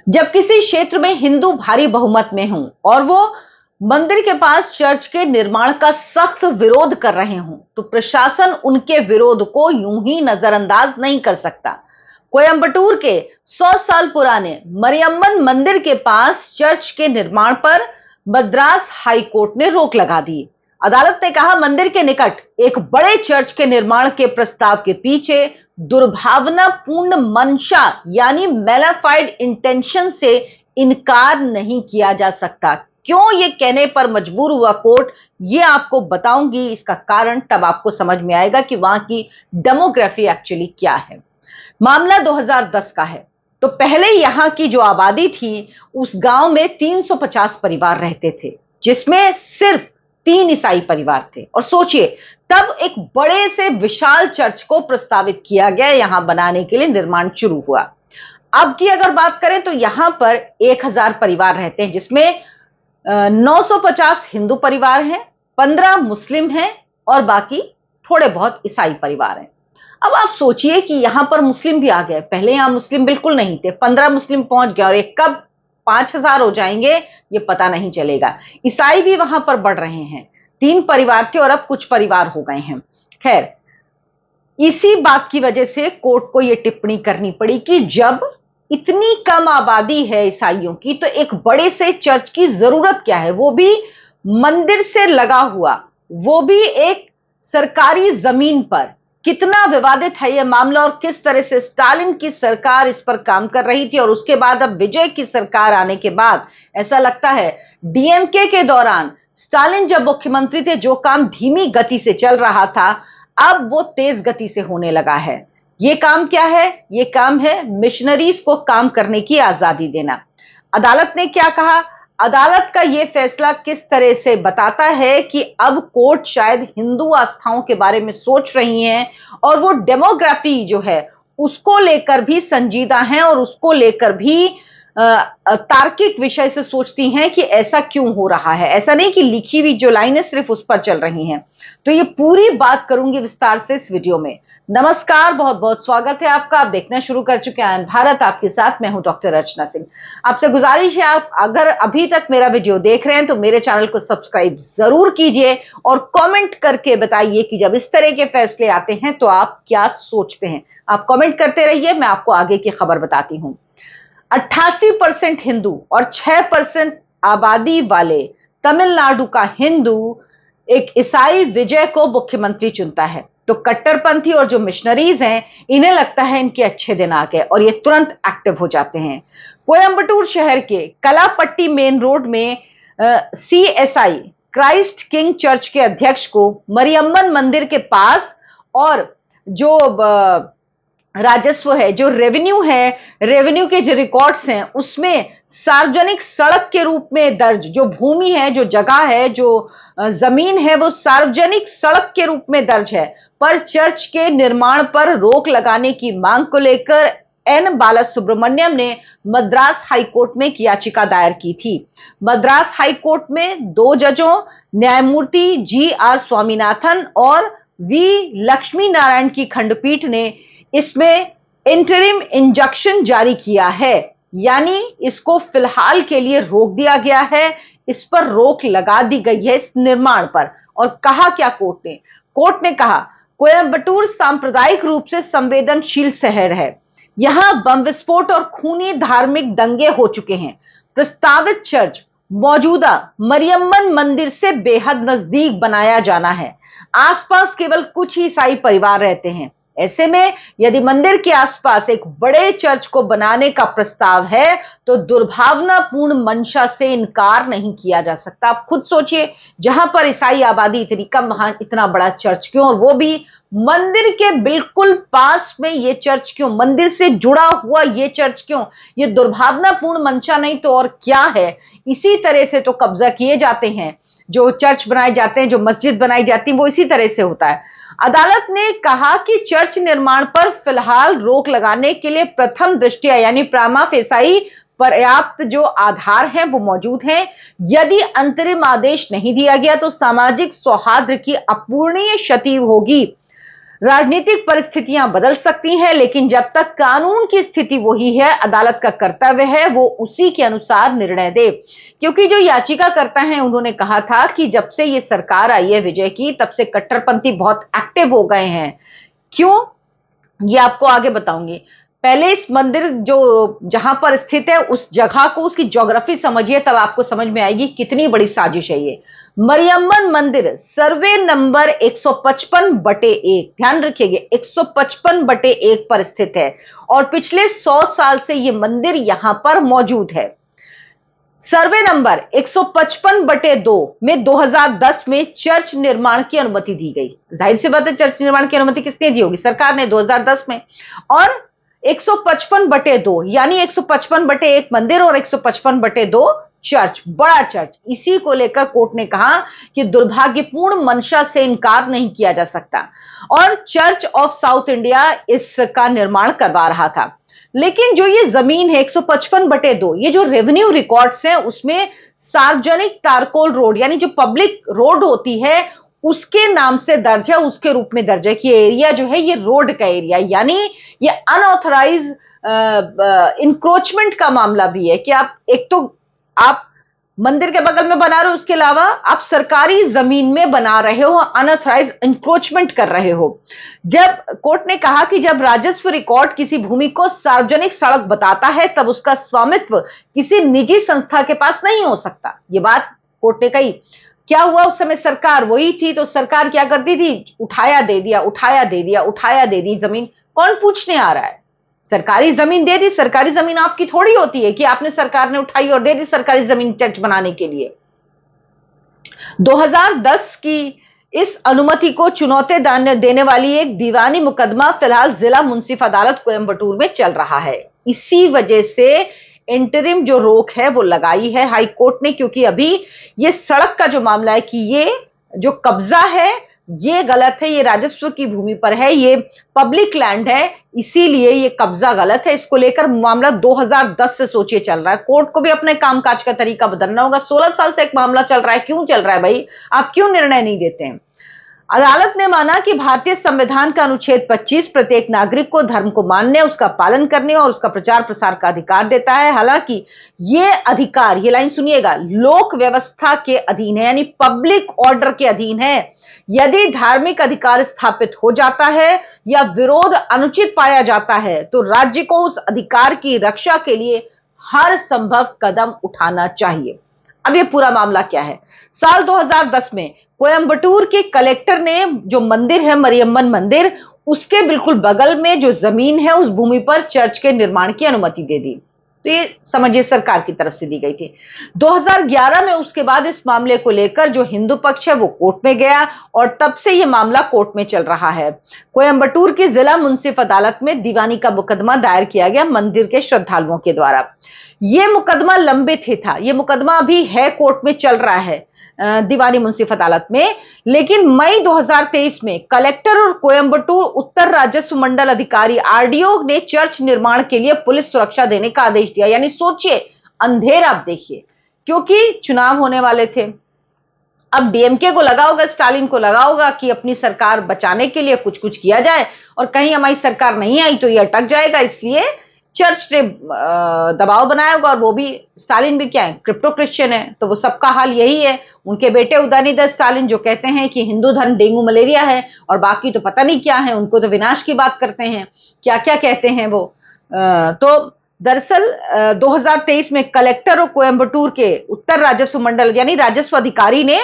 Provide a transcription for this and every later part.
जब किसी क्षेत्र में हिंदू भारी बहुमत में हों और वो मंदिर के पास चर्च के निर्माण का सख्त विरोध कर रहे हों, तो प्रशासन उनके विरोध को यूं ही नजरअंदाज नहीं कर सकता। कोयंबटूर के 100 साल पुराने मरियम्मन मंदिर के पास चर्च के निर्माण पर मद्रास हाई कोर्ट ने रोक लगा दी। अदालत ने कहा, मंदिर के निकट एक बड़े चर्च के निर्माण के प्रस्ताव के पीछे दुर्भावनापूर्ण मंशा यानी मैलाफाइड इंटेंशन से इनकार नहीं किया जा सकता। क्यों ये कहने पर मजबूर हुआ कोर्ट, ये आपको बताऊंगी। इसका कारण तब आपको समझ में आएगा कि वहां की डेमोग्राफी एक्चुअली क्या है। मामला 2010 का है। तो पहले यहां की जो आबादी थी, उस गांव में 350 परिवार रहते थे, जिसमें सिर्फ 3 ईसाई परिवार थे। और सोचिए, तब एक बड़े से विशाल चर्च को प्रस्तावित किया गया, यहां बनाने के लिए निर्माण शुरू हुआ। अब की अगर बात करें तो यहां पर 1000 परिवार रहते हैं, जिसमें 950 हिंदू परिवार हैं, 15 मुस्लिम हैं और बाकी थोड़े बहुत ईसाई परिवार हैं। अब आप सोचिए कि यहां पर मुस्लिम भी आ गए। पहले यहां मुस्लिम बिल्कुल नहीं थे, 15 मुस्लिम पहुंच गए और ये कब 5000 हो जाएंगे ये पता नहीं चलेगा। ईसाई भी वहां पर बढ़ रहे हैं। 3 परिवार थे और अब कुछ परिवार हो गए हैं। खैर, इसी बात की वजह से कोर्ट को यह टिप्पणी करनी पड़ी कि जब इतनी कम आबादी है ईसाइयों की, तो एक बड़े से चर्च की जरूरत क्या है, वो भी मंदिर से लगा हुआ, वो भी एक सरकारी जमीन पर। कितना विवादित है यह मामला और किस तरह से स्टालिन की सरकार इस पर काम कर रही थी और उसके बाद अब विजय की सरकार आने के बाद ऐसा लगता है डीएमके के दौरान स्टालिन जब मुख्यमंत्री थे, जो काम धीमी गति से चल रहा था अब वो तेज गति से होने लगा है। ये काम क्या है? ये काम है मिशनरीज को काम करने की आजादी देना। अदालत ने क्या कहा? अदालत का यह फैसला किस तरह से बताता है कि अब कोर्ट शायद हिंदू आस्थाओं के बारे में सोच रही हैं और वो डेमोग्राफी जो है उसको लेकर भी संजीदा हैं और उसको लेकर भी तार्किक विषय से सोचती हैं कि ऐसा क्यों हो रहा है। ऐसा नहीं कि लिखी हुई जो लाइनें सिर्फ उस पर चल रही हैं। तो ये पूरी बात करूंगी विस्तार से इस वीडियो में। नमस्कार, बहुत बहुत स्वागत है आपका। आप देखना शुरू कर चुके हैं भारत, आपके साथ मैं हूं डॉक्टर अर्चना सिंह। आपसे गुजारिश है, आप अगर अभी तक मेरा वीडियो देख रहे हैं तो मेरे चैनल को सब्सक्राइब जरूर कीजिए और कमेंट करके बताइए कि जब इस तरह के फैसले आते हैं तो आप क्या सोचते हैं। आप कमेंट करते रहिए, मैं आपको आगे की खबर बताती हूं। 88% हिंदू और 6% आबादी वाले तमिलनाडु का हिंदू एक ईसाई विजय को मुख्यमंत्री चुनता है, तो कट्टरपंथी और जो मिशनरीज हैं इन्हें लगता है इनके अच्छे दिन आ गए और ये तुरंत एक्टिव हो जाते हैं। कोयंबटूर शहर के कलापट्टी मेन रोड में सीएसआई क्राइस्ट किंग चर्च के अध्यक्ष को मरियम्मन मंदिर के पास और जो राजस्व है, जो रेवेन्यू है, रेवेन्यू के जो रिकॉर्ड्स हैं उसमें सार्वजनिक सड़क के रूप में दर्ज जो भूमि है, जो जगह है, जो जमीन है, वो सार्वजनिक सड़क के रूप में दर्ज है। पर चर्च के निर्माण पर रोक लगाने की मांग को लेकर एन बालासुब्रमण्यम ने मद्रास हाईकोर्ट में एक याचिका दायर की थी। मद्रास हाईकोर्ट में 2 जजों न्यायमूर्ति जी.आर. स्वामीनाथन और वी. लक्ष्मी नारायण की खंडपीठ ने इसमें इंटरिम इंजंक्शन जारी किया है, यानी इसको फिलहाल के लिए रोक दिया गया है। इस पर रोक लगा दी गई है इस निर्माण पर। और कहा क्या कोर्ट ने कहा, कोयंबटूर सांप्रदायिक रूप से संवेदनशील शहर है। यहां बम विस्फोट और खूनी धार्मिक दंगे हो चुके हैं। प्रस्तावित चर्च मौजूदा मरियम्मन मंदिर से बेहद नजदीक बनाया जाना है। आसपास केवल कुछ ही ईसाई परिवार रहते हैं। ऐसे में यदि मंदिर के आसपास एक बड़े चर्च को बनाने का प्रस्ताव है तो दुर्भावनापूर्ण मंशा से इनकार नहीं किया जा सकता। आप खुद सोचिए, जहां पर ईसाई आबादी इतनी कम, वहां इतना बड़ा चर्च क्यों, और वो भी मंदिर के बिल्कुल पास में ये चर्च क्यों, मंदिर से जुड़ा हुआ ये चर्च क्यों? ये दुर्भावनापूर्ण मंशा नहीं तो और क्या है। इसी तरह से तो कब्जा किए जाते हैं, जो चर्च बनाए जाते हैं, जो मस्जिद बनाई जाती है, वो इसी तरह से होता है। अदालत ने कहा कि चर्च निर्माण पर फिलहाल रोक लगाने के लिए प्रथम दृष्टया यानी प्रामा फेसाई पर्याप्त जो आधार हैं वो मौजूद हैं। यदि अंतरिम आदेश नहीं दिया गया तो सामाजिक सौहार्द की अपूरणीय क्षति होगी। राजनीतिक परिस्थितियां बदल सकती हैं, लेकिन जब तक कानून की स्थिति वही है, अदालत का कर्तव्य है वो उसी के अनुसार निर्णय दे। क्योंकि जो याचिकाकर्ता हैं उन्होंने कहा था कि जब से ये सरकार आई है विजय की, तब से कट्टरपंथी बहुत एक्टिव हो गए हैं। क्यों, ये आपको आगे बताऊंगी। पहले इस मंदिर जो जहां पर स्थित है उस जगह को, उसकी ज्योग्राफी समझिए, तब आपको समझ में आएगी कितनी बड़ी साजिश है ये। मरियम्मन मंदिर सर्वे नंबर 155/1, ध्यान रखिएगा 155/1 पर स्थित है और पिछले 100 साल से ये मंदिर यहां पर मौजूद है। सर्वे नंबर 155/2 में 2010 में चर्च निर्माण की अनुमति दी गई। जाहिर सी बात है, चर्च निर्माण की अनुमति किसने दी होगी? सरकार ने, 2010 में। और 155/2 यानी 155/1 मंदिर और 155/2 चर्च, बड़ा चर्च। इसी को लेकर कोर्ट ने कहा कि दुर्भाग्यपूर्ण मंशा से इनकार नहीं किया जा सकता और चर्च ऑफ साउथ इंडिया इसका निर्माण करवा रहा था। लेकिन जो ये जमीन है 155/2, ये जो रेवेन्यू रिकॉर्ड्स हैं उसमें सार्वजनिक टारकोल रोड यानी जो पब्लिक रोड होती है उसके नाम से दर्ज है, उसके रूप में दर्ज है कि एरिया जो है ये रोड का एरिया, यानी ये अनऑथराइज इंक्रोचमेंट का मामला भी है कि आप एक तो आप मंदिर के बगल में बना रहे हो, उसके अलावा आप सरकारी जमीन में बना रहे हो, अनऑथराइज इंक्रोचमेंट कर रहे हो। जब कोर्ट ने कहा कि जब राजस्व रिकॉर्ड किसी भूमि को सार्वजनिक सड़क बताता है तब उसका स्वामित्व किसी निजी संस्था के पास नहीं हो सकता, ये बात कोर्ट ने कही। क्या हुआ उस समय? सरकार वही थी, तो सरकार क्या करती थी? उठाया दे दिया, उठाया दे दिया, उठाया दे दी जमीन। कौन पूछने आ रहा है? सरकारी जमीन दे दी। सरकारी जमीन आपकी थोड़ी होती है कि आपने, सरकार ने उठाई और दे दी सरकारी जमीन चर्च बनाने के लिए। 2010 की इस अनुमति को चुनौती देने वाली एक दीवानी मुकदमा फिलहाल जिला मुंसिफ अदालत कोयंबटूर में चल रहा है। इसी वजह से इंटरिम जो रोक है वो लगाई है हाई कोर्ट ने, क्योंकि अभी ये सड़क का जो मामला है कि ये जो कब्जा है ये गलत है, ये राजस्व की भूमि पर है, ये पब्लिक लैंड है, इसीलिए ये कब्जा गलत है। इसको लेकर मामला 2010 से सोचिए चल रहा है। कोर्ट को भी अपने कामकाज का तरीका बदलना होगा। 16 साल से एक मामला चल रहा है, क्यों चल रहा है भाई? आप क्यों निर्णय नहीं देते हैं? अदालत ने माना कि भारतीय संविधान का अनुच्छेद 25 प्रत्येक नागरिक को धर्म को मानने, उसका पालन करने और उसका प्रचार प्रसार का अधिकार देता है। हालांकि ये अधिकार, ये लाइन सुनिएगा, लोक व्यवस्था के अधीन है, यानी पब्लिक ऑर्डर के अधीन है। यदि धार्मिक अधिकार स्थापित हो जाता है या विरोध अनुचित पाया जाता है तो राज्य को उस अधिकार की रक्षा के लिए हर संभव कदम उठाना चाहिए। अब ये पूरा मामला क्या है? साल 2010 में कोयंबटूर के कलेक्टर ने जो मंदिर है मरियम्मन मंदिर, उसके बिल्कुल बगल में जो जमीन है उस भूमि पर चर्च के निर्माण की अनुमति दे दी। तो ये समझिए सरकार की तरफ से दी गई थी। 2011 में उसके बाद इस मामले को लेकर जो हिंदू पक्ष है वो कोर्ट में गया और तब से ये मामला कोर्ट में चल रहा है। कोयंबटूर की जिला मुंसिफ अदालत में दीवानी का मुकदमा दायर किया गया मंदिर के श्रद्धालुओं के द्वारा। ये मुकदमा लंबित ही था, ये मुकदमा अभी है कोर्ट में चल रहा है दीवानी मुंसिफ अदालत में। लेकिन मई 2023 में कलेक्टर और कोयंबटूर उत्तर राजस्व मंडल अधिकारी आरडीओ ने चर्च निर्माण के लिए पुलिस सुरक्षा देने का आदेश दिया। यानी सोचिए, अंधेरा आप देखिए, क्योंकि चुनाव होने वाले थे। अब डीएमके को लगा होगा, स्टालिन को लगा होगा कि अपनी सरकार बचाने के लिए कुछ कुछ किया जाए और कहीं हमारी सरकार नहीं आई तो ये अटक जाएगा, इसलिए चर्च ने दबाव बनाया होगा। और वो भी, स्टालिन भी क्या है, क्रिप्टो क्रिश्चियन है, तो वो सबका हाल यही है। उनके बेटे उदयनिधि स्टालिन जो कहते हैं कि हिंदू धर्म डेंगू मलेरिया है और बाकी तो पता नहीं क्या है, उनको तो विनाश की बात करते हैं, क्या क्या कहते हैं वो। तो दरअसल 2023 में कलेक्टर और कोयंबटूर के उत्तर राजस्व मंडल यानी राजस्व अधिकारी ने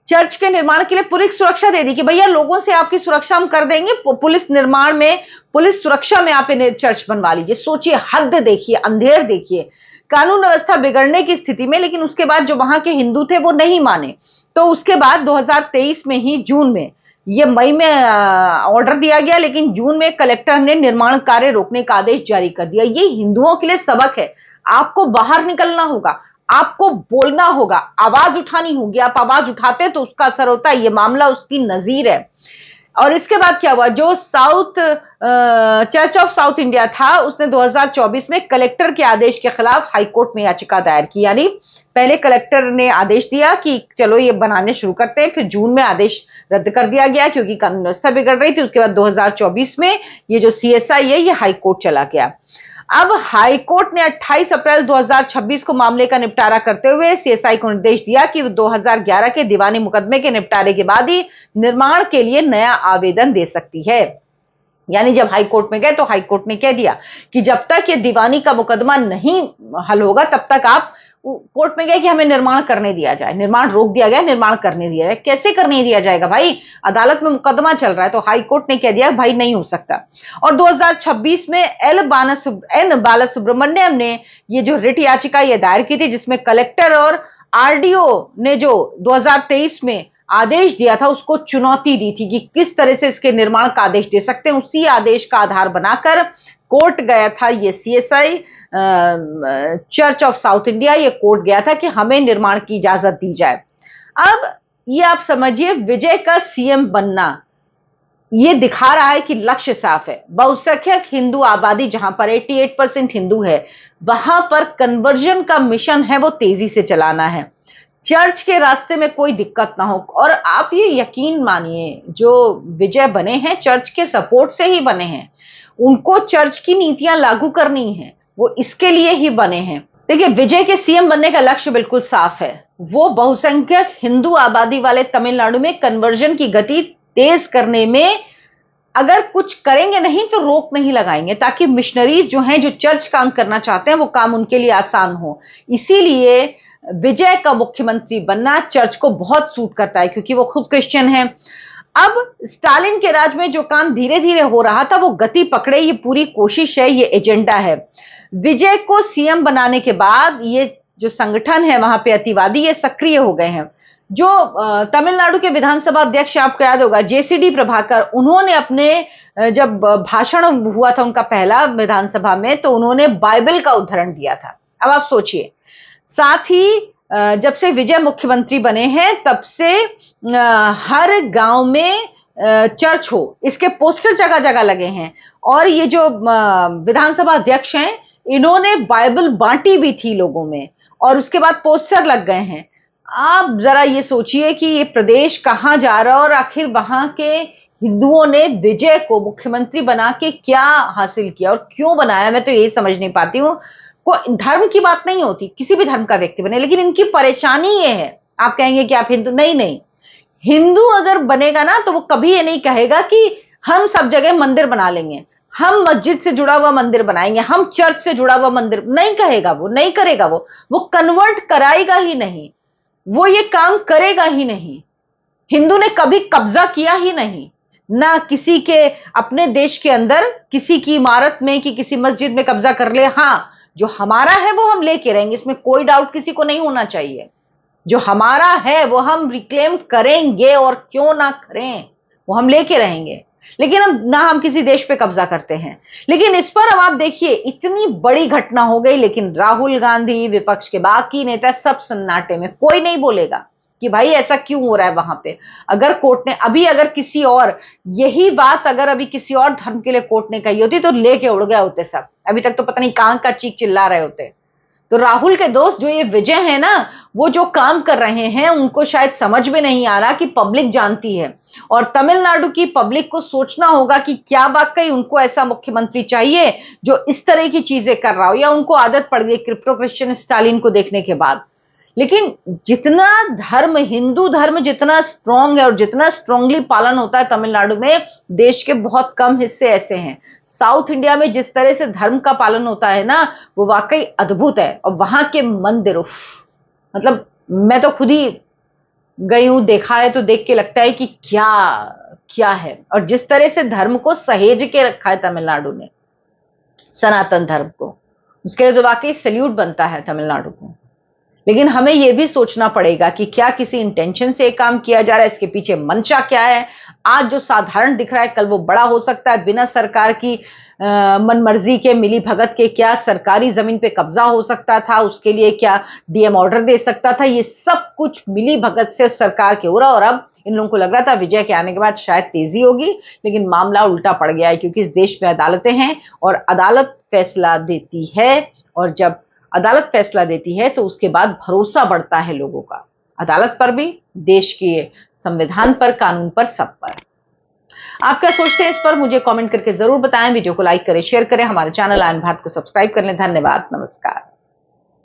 चर्च के निर्माण के लिए पूरी सुरक्षा दे दी कि भैया लोगों से आपकी सुरक्षा हम कर देंगे, पुलिस निर्माण में, पुलिस सुरक्षा में आप इन्हें चर्च बनवा लीजिए। सोचिए, हद देखिए, अंधेर देखिए, कानून व्यवस्था बिगड़ने की स्थिति में। लेकिन उसके बाद जो वहां के हिंदू थे वो नहीं माने, तो उसके बाद 2023 में ही जून में, ये मई में ऑर्डर दिया गया, लेकिन जून में कलेक्टर ने निर्माण कार्य रोकने का आदेश जारी कर दिया। ये हिंदुओं के लिए सबक है। आपको बाहर निकलना होगा, आपको बोलना होगा, आवाज उठानी होगी। आप आवाज उठाते तो उसका असर होता है। ये मामला उसकी नजीर है। और इसके बाद क्या हुआ, जो चर्च ऑफ साउथ इंडिया था उसने 2024 में कलेक्टर के आदेश के खिलाफ हाईकोर्ट में याचिका दायर की। यानी पहले कलेक्टर ने आदेश दिया कि चलो ये बनाने शुरू करते हैं, फिर जून में आदेश रद्द कर दिया गया क्योंकि कानून व्यवस्था बिगड़ रही थी। उसके बाद 2024 में ये जो सीएसआई है ये हाईकोर्ट चला गया। अब हाईकोर्ट ने 28 अप्रैल 2026 को मामले का निपटारा करते हुए सीएसआई को निर्देश दिया कि वो 2011 के दीवानी मुकदमे के निपटारे के बाद ही निर्माण के लिए नया आवेदन दे सकती है। यानी जब हाईकोर्ट में गए तो हाईकोर्ट ने कह दिया कि जब तक ये दीवानी का मुकदमा नहीं हल होगा तब तक आप कोर्ट में गए कि हमें निर्माण करने दिया जाए, निर्माण रोक दिया गया, निर्माण करने दिया जाए। कैसे करने दिया जाएगा भाई, अदालत में मुकदमा चल रहा है। तो हाईकोर्ट ने कह दिया भाई नहीं हो सकता। और 2026 में एन बालासुब्रमण्यम ने ये जो रिट याचिका ये दायर की थी जिसमें कलेक्टर और आरडीओ ने जो 2023 में आदेश दिया था उसको चुनौती दी थी कि किस तरह से इसके निर्माण का आदेश दे सकते हैं। उसी आदेश का आधार बनाकर कोर्ट गया था ये CSI church of south India, ये कोर्ट गया था कि हमें निर्माण की इजाजत दी जाए। अब ये आप समझिए विजय का सीएम बनना ये दिखा रहा है कि लक्ष्य साफ है। बहुसंख्यक हिंदू आबादी जहां पर 88% हिंदू है वहां पर कन्वर्जन का मिशन है वो तेजी से चलाना है। चर्च के रास्ते में कोई दिक्कत ना हो। और आप ये यकीन मानिए जो विजय बने हैं चर्च के सपोर्ट से ही बने हैं। उनको चर्च की नीतियां लागू करनी है, वो इसके लिए ही बने हैं। देखिए विजय के सीएम बनने का लक्ष्य बिल्कुल साफ है। वो बहुसंख्यक हिंदू आबादी वाले तमिलनाडु में कन्वर्जन की गति तेज करने में अगर कुछ करेंगे नहीं तो रोक नहीं लगाएंगे, ताकि मिशनरीज जो हैं जो चर्च काम करना चाहते हैं वो काम उनके लिए आसान हो। इसीलिए विजय का मुख्यमंत्री बनना चर्च को बहुत सूट करता है क्योंकि वो खुद क्रिश्चियन है। अब स्टालिन के राज में जो काम धीरे धीरे हो रहा था वो गति पकड़े, ये पूरी कोशिश है, ये एजेंडा है। विजय को सीएम बनाने के बाद ये जो संगठन है वहां पे अतिवादी ये सक्रिय हो गए हैं। जो तमिलनाडु के विधानसभा अध्यक्ष आपको याद होगा जेसीडी प्रभाकर, उन्होंने अपने जब भाषण हुआ था उनका पहला विधानसभा में तो उन्होंने बाइबल का उदाहरण दिया था। अब आप सोचिए, साथ ही जब से विजय मुख्यमंत्री बने हैं तब से हर गांव में चर्च हो इसके पोस्टर जगह जगह लगे हैं। और ये जो विधानसभा अध्यक्ष हैं इन्होंने बाइबल बांटी भी थी लोगों में और उसके बाद पोस्टर लग गए हैं। आप जरा ये सोचिए कि ये प्रदेश कहां जा रहा है और आखिर वहां के हिंदुओं ने विजय को मुख्यमंत्री बना के क्या हासिल किया और क्यों बनाया, मैं तो यही समझ नहीं पाती हूँ। कोई धर्म की बात नहीं होती, किसी भी धर्म का व्यक्ति बने, लेकिन इनकी परेशानी ये है। आप कहेंगे कि आप हिंदू, नहीं, हिंदू अगर बनेगा ना तो वो कभी ये नहीं कहेगा कि हम सब जगह मंदिर बना लेंगे, हम मस्जिद से जुड़ा हुआ मंदिर बनाएंगे, हम चर्च से जुड़ा हुआ मंदिर, नहीं कहेगा वो, नहीं करेगा वो कन्वर्ट कराएगा ही नहीं, वो ये काम करेगा ही नहीं। हिंदू ने कभी कब्जा किया ही नहीं, ना किसी के अपने देश के अंदर किसी की इमारत में कि किसी मस्जिद में कब्जा कर ले। हाँ, जो हमारा है वो हम लेके रहेंगे, इसमें कोई डाउट किसी को नहीं होना चाहिए। जो हमारा है वो हम रिक्लेम करेंगे और क्यों ना करें, वो हम लेके रहेंगे। लेकिन हम किसी देश पे कब्जा करते हैं। लेकिन इस पर अब आप देखिए इतनी बड़ी घटना हो गई, लेकिन राहुल गांधी, विपक्ष के बाकी नेता सब सन्नाटे में, कोई नहीं बोलेगा कि भाई ऐसा क्यों हो रहा है वहां पे। अगर कोर्ट ने अगर किसी और यही बात अगर अभी किसी और धर्म के लिए कोर्ट ने कही होती तो लेके उड़ गए होते सब, अभी तक तो पता नहीं कहां का चीख चिल्ला रहे होते। तो राहुल के दोस्त जो ये विजय है ना, वो जो काम कर रहे हैं उनको शायद समझ में नहीं आ रहा कि पब्लिक जानती है और तमिलनाडु की पब्लिक को सोचना होगा कि क्या वाकई उनको ऐसा मुख्यमंत्री चाहिए जो इस तरह की चीजें कर रहा हो, या उनको आदत पड़ गई क्रिप्टो क्रिश्चियन स्टालिन को देखने के बाद। लेकिन जितना धर्म, हिंदू धर्म जितना स्ट्रांग है और जितना स्ट्रांगली पालन होता है तमिलनाडु में, देश के बहुत कम हिस्से ऐसे हैं। साउथ इंडिया में जिस तरह से धर्म का पालन होता है ना, वो वाकई अद्भुत है। और वहां के मंदिर, मतलब मैं तो खुद ही गई हूं, देखा है, तो देख के लगता है कि क्या क्या है। और जिस तरह से धर्म को सहेज के रखा है तमिलनाडु ने, सनातन धर्म को, उसके लिए तो वाकई सैल्यूट बनता है तमिलनाडु को। लेकिन हमें यह भी सोचना पड़ेगा कि क्या किसी इंटेंशन से काम किया जा रहा है, इसके पीछे मंशा क्या है। आज जो साधारण दिख रहा है कल वो बड़ा हो सकता है। बिना सरकार की मनमर्जी के मिली भगत के क्या सरकारी जमीन पे कब्जा हो सकता था, उसके लिए क्या डीएम ऑर्डर दे सकता था, ये सब कुछ मिली भगत से सरकार के हो रहा। और अब इन लोगों को लग रहा था विजय के आने के बाद शायद तेजी होगी, लेकिन मामला उल्टा पड़ गया है, क्योंकि इस देश में अदालतें हैं और अदालत फैसला देती है। और जब अदालत फैसला देती है तो उसके बाद भरोसा बढ़ता है लोगों का, अदालत पर भी, देश के संविधान पर, कानून पर, सब पर। आप क्या सोचते हैं इस पर मुझे कमेंट करके जरूर बताएं। वीडियो को लाइक करें, शेयर करें, हमारे चैनल आयन भारत को सब्सक्राइब कर लें। धन्यवाद, नमस्कार।